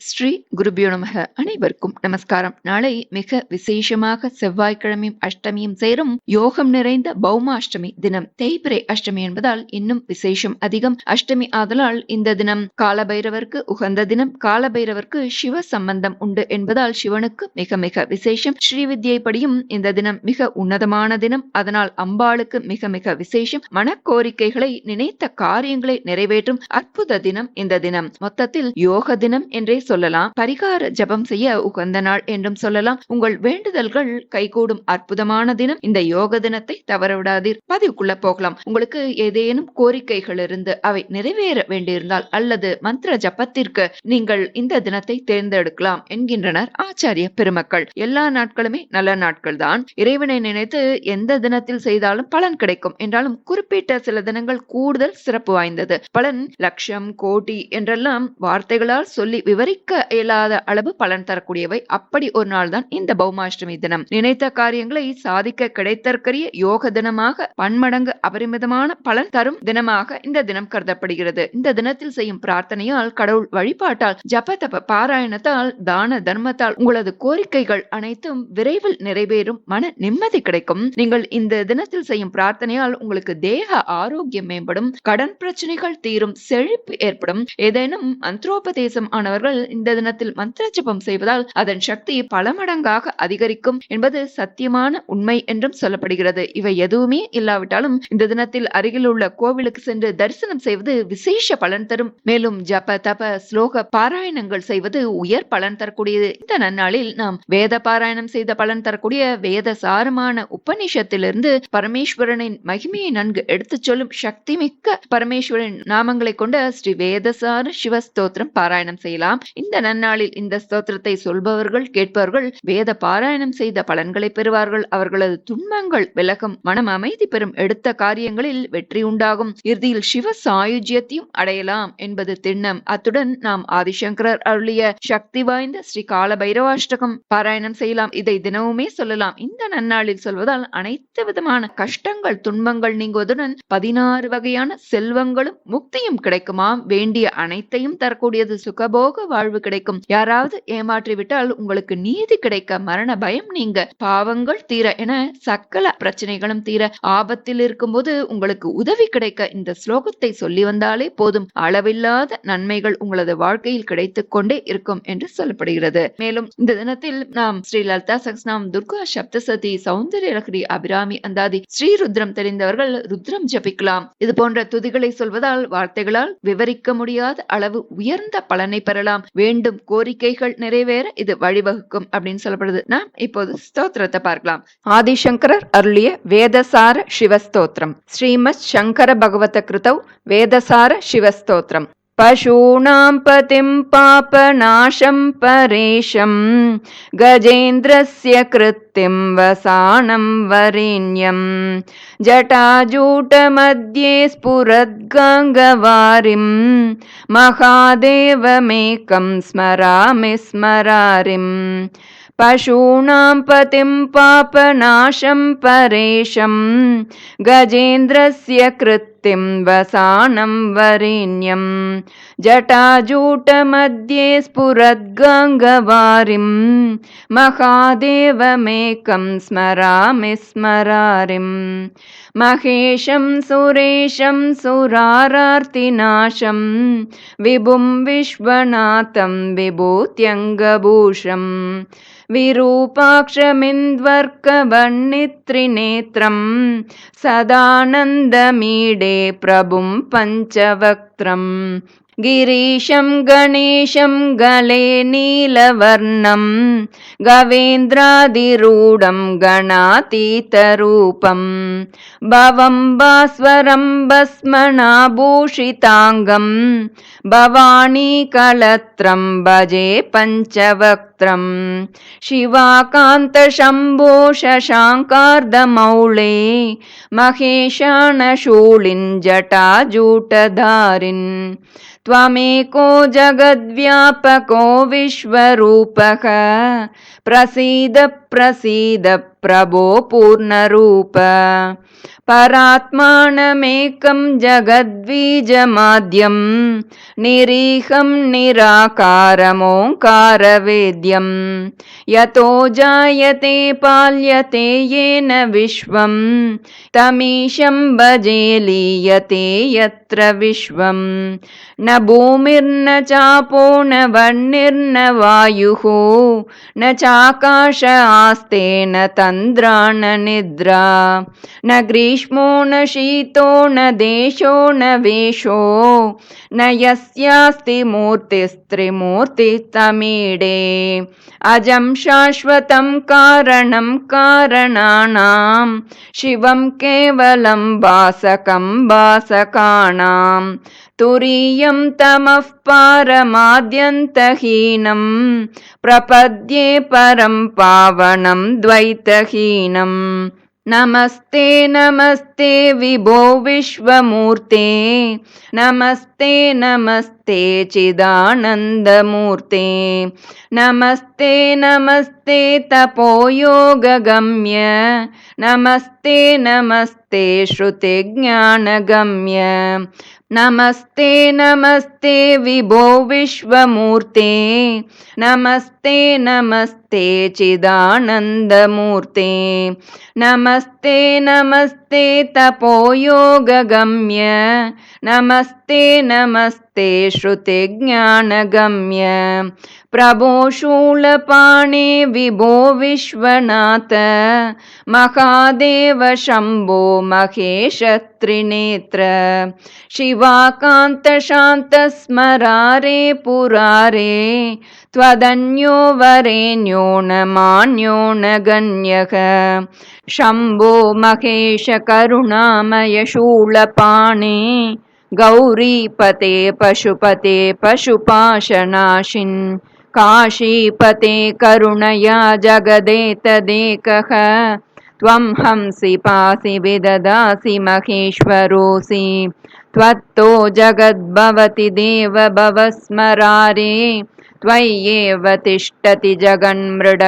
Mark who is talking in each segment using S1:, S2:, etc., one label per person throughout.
S1: ஸ்ரீ குருபியோ நமக. அனைவருக்கும் நமஸ்காரம். நாளை மிக விசேஷமாக செவ்வாய்க்கிழமையும் அஷ்டமியும் சேரும் யோகம் நிறைந்த பௌமாஷ்டமி தினம். தேய்பிரை அஷ்டமி என்பதால் இன்னும் விசேஷம் அதிகம். அஷ்டமி ஆதலால் இந்த தினம் காலபைரவருக்கு உகந்த தினம். காலபைரவருக்கு சிவ சம்பந்தம் உண்டு என்பதால் சிவனுக்கு மிக மிக விசேஷம். ஸ்ரீவித்யை படியும் இந்த தினம் மிக உன்னதமான தினம். அதனால் அம்பாளுக்கு மிக மிக விசேஷம். மனக்கோரிக்கைகளை நினைத்த காரியங்களை நிறைவேற்றும் அற்புத தினம் இந்த தினம். மொத்தத்தில் யோக தினம் என்றே சொல்லலாம். பரிகார ஜபம் செய்ய உகந்த நாள் என்றும் சொல்லலாம். உங்கள் வேண்டுதல்கள் கைகூடும் அற்புதமான தினம் இந்த யோக தினத்தை தவறவிடாதீர். பதிவுக்குள்ள போகலாம். உங்களுக்கு ஏதேனும் கோரிக்கைகள் இருந்து அவை நிறைவேற வேண்டியிருந்தால் அல்லது மந்திர ஜபத்திற்கு நீங்கள் இந்த தினத்தை தேர்ந்தெடுக்கலாம் என்கின்றனர் ஆச்சாரிய பெருமக்கள். எல்லா நாட்களுமே நல்ல நாட்கள் தான். இறைவனை நினைத்து எந்த தினத்தில் செய்தாலும் பலன் கிடைக்கும் என்றாலும் குறிப்பிட்ட சில தினங்கள் கூடுதல் சிறப்பு வாய்ந்தது. பலன் லட்சம் கோடி என்றெல்லாம் வார்த்தைகளால் சொல்லி விவரிக்க இயலாத அளவு பலன் தரக்கூடியவை. அப்படி ஒரு நாள் தான் இந்த பௌமாஷ்டமி தினம். நினைத்த காரியங்களை சாதிக்க கிடைத்தற்கரிய யோக தினமாக பன்மடங்கு அபரிமிதமான பலன் தரும் தினமாக இந்த தினம் கருதப்படுகிறது. இந்த தினத்தில் செய்யும் பிரார்த்தனையால், கடவுள் வழிபாட்டால், ஜப தப பாராயணத்தால், தான தர்மத்தால் உங்களது கோரிக்கைகள் அனைத்தும் விரைவில் நிறைவேறும். மன நிம்மதி கிடைக்கும். நீங்கள் இந்த தினத்தில் செய்யும் பிரார்த்தனையால் உங்களுக்கு தேக ஆரோக்கியம் மேம்படும். கடன் பிரச்சனைகள் தீரும். செழிப்பு ஏற்படும். ஏதேனும் மந்திரோபதேசம் ஆனவர்கள் இந்த தினத்தில் மந்திர ஜபம் செய்வதால் அதன் சக்தி பல மடங்காக அதிகரிக்கும் என்பது சத்தியமான உண்மை என்றும் சொல்லப்படுகிறது. இவை எதுவுமே இல்லாவிட்டாலும் இந்த தினத்தில் அருகில் உள்ள கோவிலுக்கு சென்று தரிசனம் செய்வது விசேஷ பலன் தரும். மேலும் ஜப தப ஸ்லோக பாராயணங்கள் செய்வது உயர் பலன் தரக்கூடியது. இந்த நன்னாளில் நாம் வேத பாராயணம் செய்த பலன் தரக்கூடிய வேத சாரமான உபநிஷத்திலிருந்து பரமேஸ்வரனின் மகிமையை நன்கு எடுத்துச் சொல்லும் சக்தி மிக்க பரமேஸ்வரன் நாமங்களை கொண்ட ஸ்ரீ வேதசார சிவஸ்தோத்திரம் பாராயணம் செய்யலாம். இந்த நன்னாளில் இந்த ஸ்தோத்திரத்தை சொல்பவர்கள் கேட்பவர்கள் வேத பாராயணம் செய்த பலன்களை பெறுவார்கள். அவர்களது துன்பங்கள் விலகும். மனம் அமைதி பெறும். எடுத்த காரியங்களில் வெற்றி உண்டாகும். இறுதியில் சிவ சாயுஜ்யத்தையும் அடையலாம் என்பது திண்ணம். அத்துடன் நாம் ஆதிசங்கரர் அருளிய சக்தி வாய்ந்த ஸ்ரீ கால பைரவாஷ்டகம் பாராயணம் செய்யலாம். இதை தினமுமே சொல்லலாம். இந்த நன்னாளில் சொல்வதால் அனைத்து விதமான கஷ்டங்கள் துன்பங்கள் நீங்குவதுடன் 16 வகையான செல்வங்களும் முக்தியும் கிடைக்குமாம். வேண்டிய அனைத்தையும் தரக்கூடியது. சுகபோக வாழ்வு கிடைக்கும். யாராவது ஏமாற்றிவிட்டால் உங்களுக்கு நீதி கிடைக்க, மரண பயம் நீங்க, பாவங்கள் தீர என சகல பிரச்சனைகளும் தீர, ஆபத்தில் இருக்கும்போது உங்களுக்கு உதவி கிடைக்க இந்த ஸ்லோகத்தை சொல்லி வந்தாலே போதும். அளவில்லாத நன்மைகள் உங்களது வாழ்க்கையில் கிடைத்துக் கொண்டே இருக்கும் என்று சொல்லப்படுகிறது. மேலும் இந்த தினத்தில் நாம் ஸ்ரீ லலிதா சகஸ்நாமம், துர்கா சப்தசதி, சௌந்தர்ய லஹரி, அபிராமி அந்தாதி, ஸ்ரீருத்ரம் தெரிந்தவர்கள் ருத்ரம் ஜபிக்கலாம். இது போன்ற துதிகளை சொல்வதால் வார்த்தைகளால் விவரிக்க முடியாத அளவு உயர்ந்த பலனை பெறலாம். வேண்டும் கோரிக்கைகள் நிறைவேற இது வழிவகுக்கும் அப்படின்னு சொல்லப்படுது. நாம் இப்போது ஸ்தோத்திரத்தை பார்க்கலாம். ஆதிசங்கரர் அருளிய வேதசார சிவஸ்தோத்திரம். ஸ்ரீமத் சங்கர பகவத கிருதௌ வேதசார சிவஸ்தோத்திரம். பசூனாம் பதிம் பாபநாசம் பரேஷம் கஜேந்திரஸ்ய கிருத்திம் வசானம் வரேண்யம் ஜட்டாஜூட மத்யே ஸ்புரத்கங்கவாரிம் மகாதேவமேகம் ஸ்மராமி ஸ்மராரிம். பசூனாம் பதிம் பாபநாசம் பரேஷம் கஜேந்திரஸ்ய கிருத்திம் வசானம் வரேண்யம் ஜட்டாஜூட மத்யே ஸ்புரத்கங்கவாரிம் மகாதேவமேகம் ஸ்மராமி ஸ்மராரிம். மகேஷம் சுரேஷம் சுராரார்த்திநாசம் விபும் விஸ்வநாதம் விபூத்யங்கபூஷம் விரூபாக்ஷமிந்த்வர்க்கவன்னித்ரிநேத்ரம் சதானந்தமீடே பிரபும் பஞ்சவக்த்ரம். गिरीशं गणेशं गले नीलवर्णं गवेन्द्रादिरूढं गणातीतरूपं भवं भास्वरं भस्मनाभूषिताङ्गं भवानीकलत्रं भजे पञ्चवक्त्रं. शिवाकान्तशम्भो शशाङ्कार्धमौळे महेशानशूलिन् जटाजूटधारिन्. त्वमेको जगद्व्यापको विश्वरूपः प्रसीद
S2: प्रसीद प्रभो पूर्णरूप। परात्मानमेकं जगद्बीजमाद्यं निरीहं निराकारमोङ्कारवेद्यं यतो जायते पाल्यते येन विश्वं तमीशं भजे लीयते यत्र विश्वं। न भूमिर्न चापो न वह्निर्न वायुः न चाकाश आस्ते न तन्द्रा न निद्रा न ग्रीष्मो न शीतो न देशो न वेशो न यस्यास्ति मूर्तिस्त्रिमूर्तिस्तमीडे। अजं शाश्वतं कारणं कारणानां शिवं केवलं भासकं भासकानां। तुरीयं तमः पारमाद्यन्तहीनं प्रपद्ये परं पावनं द्वैतहीनं। नमस्ते नमस्ते विभो विश्वमूर्ते नमस्ते नमस्ते चिदानन्दमूर्ते नमस्ते नमस्ते तपोयोगगम्य नमस्ते नमस्ते श्रुतिज्ञानगम्य। नमस्ते नमस्ते विभो विश्वमूर्ते नमस्ते नमस्ते चिदानन्दमूर्ते नमस्ते नमस्ते तपोयोगगम्य नमस्ते नमस्ते श्रुतिज्ञानगम्य। प्रभो शूलपाणे विभो विश्वनाथ महादेव शम्भो महेश त्रिनेत्र शिवाकान्त शान्त स्मरारे पुरारे त्वदन्यो वरेण्यो न मान्यो न गण्यः। शम्भो महेश करुणामय शूलपाणे गौरीपते पशुपते पशुपाशनाशिन् काशीपते करुणया जगदेतदेकः। त्वं हंसि पासि विददासि महेश्वरोऽसि त्वत्तो जगद्भवति देव भवस्मरारे त्वय्येव तिष्ठति जगन्मृड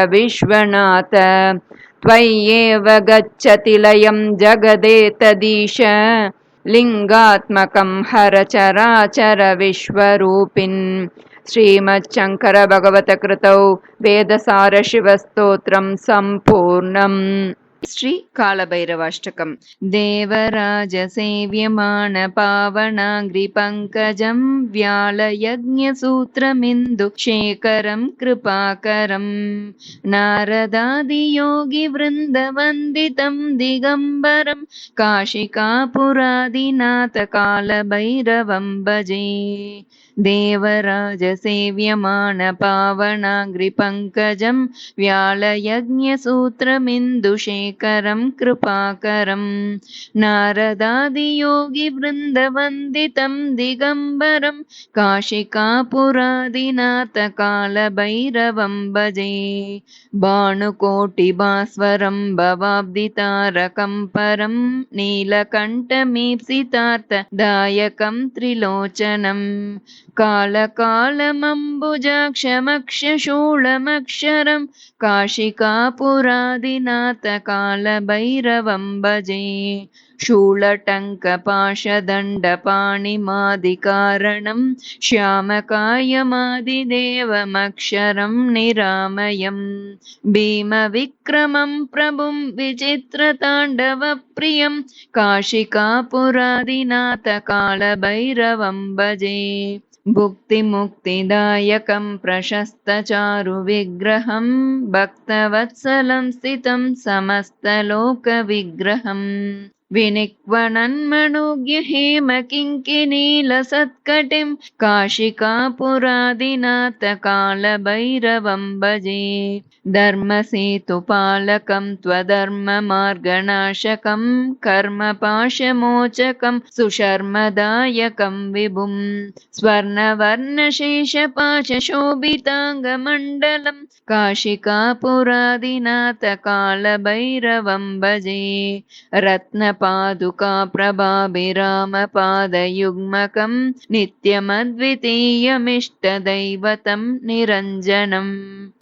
S2: त्वय्येव गच्छति लयं जगदेतदीश। लिङ्गात्मकं हर चराचर विश्वरूपिन्। श्रीमच्छङ्कर भगवतकृतौ वेदसार शिवस्तोत्रं सम्पूर्णम्।
S1: श्री कालभैरवाष्टकम्। देवराज सेव्यमान पावनाङ्घ्रिपङ्कजं व्यालयज्ञसूत्रमिन्दु शेखरं कृपाकरं नारदादियोगिवृन्दवन्दितं दिगम्बरं काशिकापुरादिनाथ कालभैरवं भजे। देवराज सेव्यमान पावनाङ्घ्रिपङ्कजं व्यालयज्ञसूत्रमिन्दुशेखरं कृपाकरं नारदादियोगिवृन्दवन्दितं दिगम्बरं काशिकापुरादिनाथ कालभैरवं भजे। भानुकोटिभास्वरं भवाब्दितारकं परं नीलकण्ठमीप्सितार्थदायकं त्रिलोचनं कालकालमम्बुजाक्षमक्षशूलमक्षरं काशिकापुरादिनाथ कालभैरवं भजे। शूलटङ्कपाशदण्डपाणिमादिकारणं श्यामकायमादिदेवमक्षरं निरामयं भीमविक्रमं प्रभुं विचित्रताण्डवप्रियं काशिकापुरादिनाथ कालभैरवं भजे। भुक्तिमुक्तिदायकं प्रशस्तचारुविग्रहं भक्तवत्सलं स्थितं समस्तलोकविग्रहम् विनिक्वणन्मणोज्ञ हेमकिङ्किनीलसत्कटिं काशिकापुरादिनाथ कालभैरवं भजे। धर्मसेतुपालकं त्वधर्ममार्गनाशकं कर्मपाशमोचकं सुशर्मदायकं विभुं स्वर्णवर्णशेषपाशशोभिताङ्गमण्डलं काशिकापुरादिनाथ कालभैरवं भजे। रत्नपादुका प्रभाभिरामपादयुग्मकं नित्यमद्वितीयमिष्टदैवतं निरञ्जनम्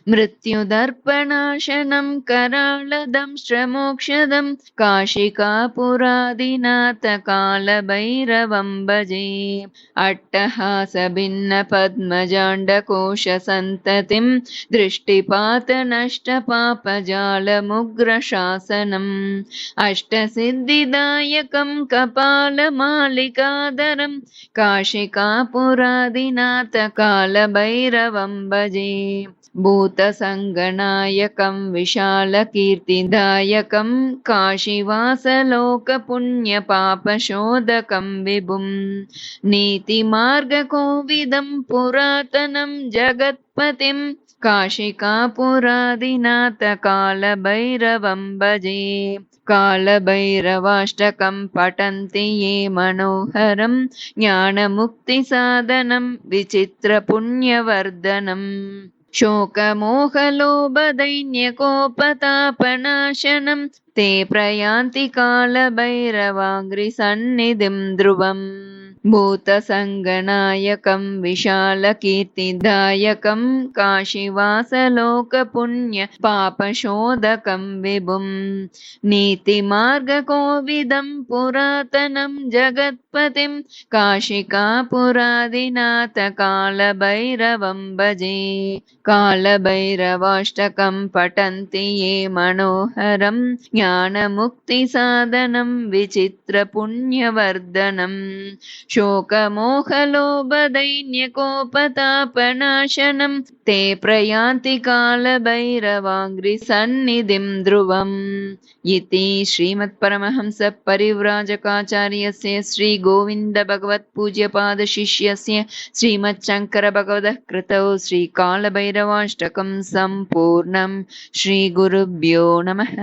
S1: मृत्युदर्पणाशनं कराळदंष्ट्रमोक्षदं काशिकापुरादिनाथकालभैरवं भजे। अट्टहासभिन्नपद्मजाण्डकोशसन्ततिं दृष्टिपातनष्टपापजालमुग्रशासनम् अष्टसिद्धिदायकं कपालमालिकाधरं काशिकापुरादिनाथकालभैरवं भजे। भूतसङ्गनायकं विशालकीर्तिदायकं काशीवासलोकपुण्यपापशोधकं विभुं नीतिमार्गकोविदं पुरातनं जगत्पतिं काशिकापुरादिनाथकालभैरवं भजे। कालभैरवाष्टकं पठन्ति ये मनोहरं ज्ञानमुक्तिसाधनं विचित्रपुण्यवर्धनम् शोकमोहलोभदैन्यकोपतापनाशनं ते प्रयान्ति कालभैरवाङ्घ्रिसन्निधिं ध्रुवम् भूतसङ्गनायकं विशालकीर्तिदायकं काशीवासलोकपुण्यपापशोधकं विभुं नीतिमार्गकोविदं पुरातनं जगत्पतिं काशिकापुरादिनाथकालभैरवं भजे। कालभैरवाष्टकं पठन्ति ये मनोहरं ज्ञानमुक्तिसाधनं विचित्रपुण्यवर्धनम् शोकमोहलोभदैन्यकोपतापनाशनं ते प्रयान्ति कालभैरवाङ्घ्रिसन्निधिं ध्रुवम् इति श्रीमत्परमहंसपरिव्राजकाचार्यस्य श्रीगोविन्दभगवत्पूज्यपादशिष्यस्य श्रीमच्छङ्करभगवतः कृतौ श्रीकालभैरवाष्टकं सम्पूर्णम्। श्रीगुरुभ्यो नमः।